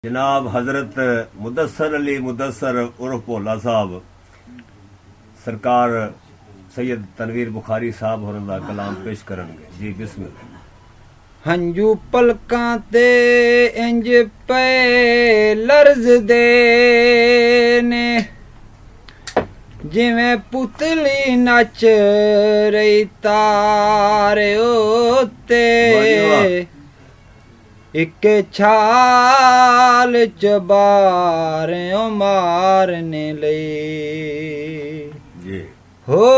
जनाब हजरत मुदस्सर अली मुदस्सर उर्फ भोला साहब सरकार सैयद तनवीर बुखारी साहब होरन दा कलाम पेश करनगे जी। बिस्मिल्लाह। हंजू पलकां ते इंज पे लर्ज दे ने जिवें पुतली नच रही तारे उत्ते एक छाल चबारे मारने लई जी। हो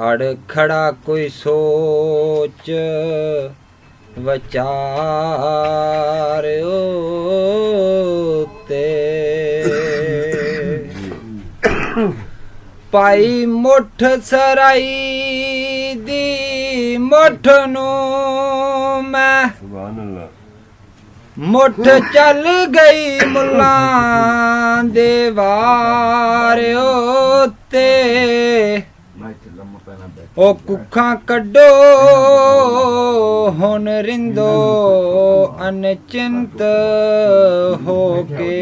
अड़ खड़ा कोई सोच वचार ते पाई मुठ सराई दी मुठ नू मैं सुभान अल्लाह मुठ चल गई मुल्ला दे वार ते ओ कुखा कड्डो हुन रिंदो अनचिंत हो के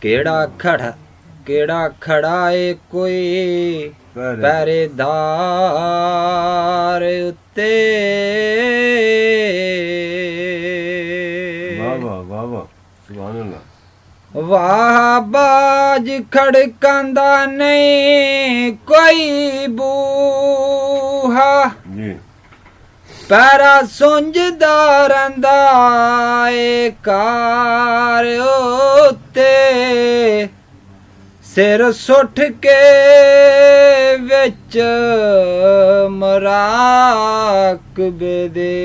केड़ा खड़ा है कोई पहरेदार उत्ते वाह बाज खड़कांदा नहीं कोई बूहा पैरा सुंजदा रंदा कार उत्ते सिर सुठ के विच मराकबे दे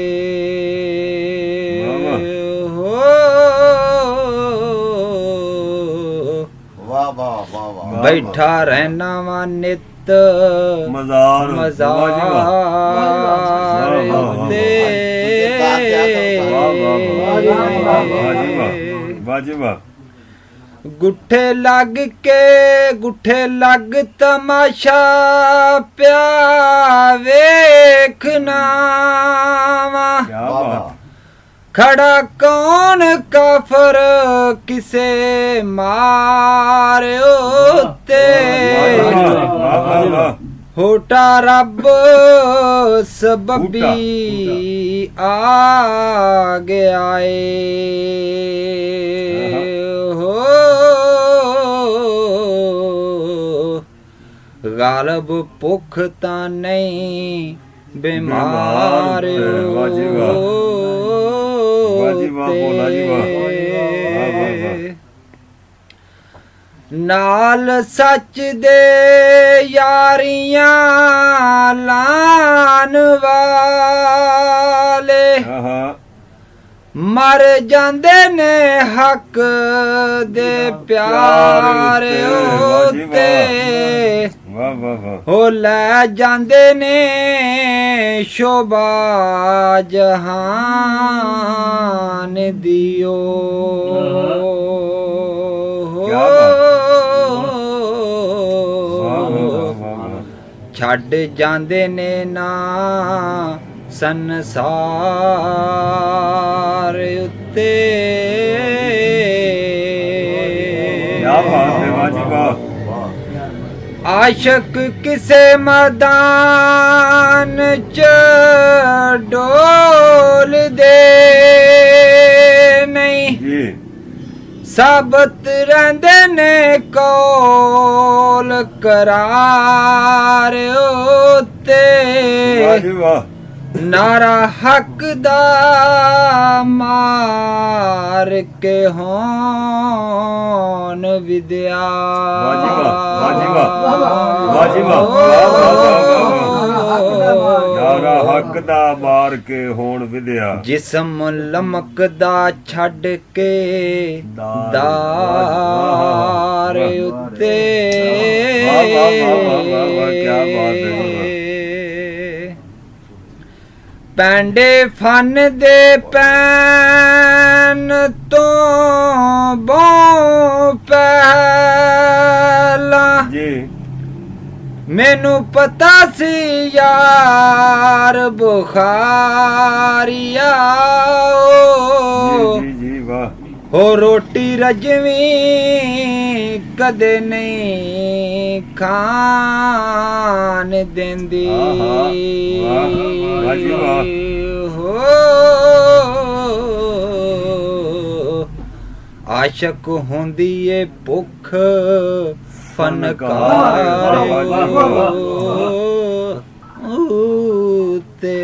बैठा रहना वा नित मजार गुठे लग तमाशा प्या वेखना खड़ा कौन काफर किसे मारे उत्ते होटा रब सबबी आगे आए हो गालब पुख्ता नहीं बीमार नाल सच दे यारियां लान वाले मर जांदे ने हक दे प्यार उत्ते हो लै जांदे ने शोभा जहान दियो छड़ जांदे ने ना संसार उत्ते आशक किसे मैदान च डोल दे नहीं साबत रहंदे ने कौल करार उत्ते नारा हक दा मार के होन विद्या नारा हक दा मार के होन विद्या जिसम लमकदा छड़ के दार उत्ते क्या बात है। पैंडे फन दे पैन तो बो पहला ਮੈਨੂੰ ਪਤਾ ਸੀ ਯਾਰ ਬੁਖਾਰੀਆ ਜੀ ਜੀ ਵਾਹ ਹੋ ਰੋਟੀ ਰਜਵੀਂ ਕਦੇ ਨਹੀਂ ਖਾਣ ਦਿੰਦੀ ਆਹਾ, ਵਾਹ, ਵਾਹ ਜੀ ਵਾਹ। ਹੋ ਆਸ਼ਕ ਹੁੰਦੀ ਏ ਭੁੱਖ ਫਨਕਾਰ ਵਾਹ, ਵਾਹ, ਵਾਹ, ਵਾਹ। ਤੇ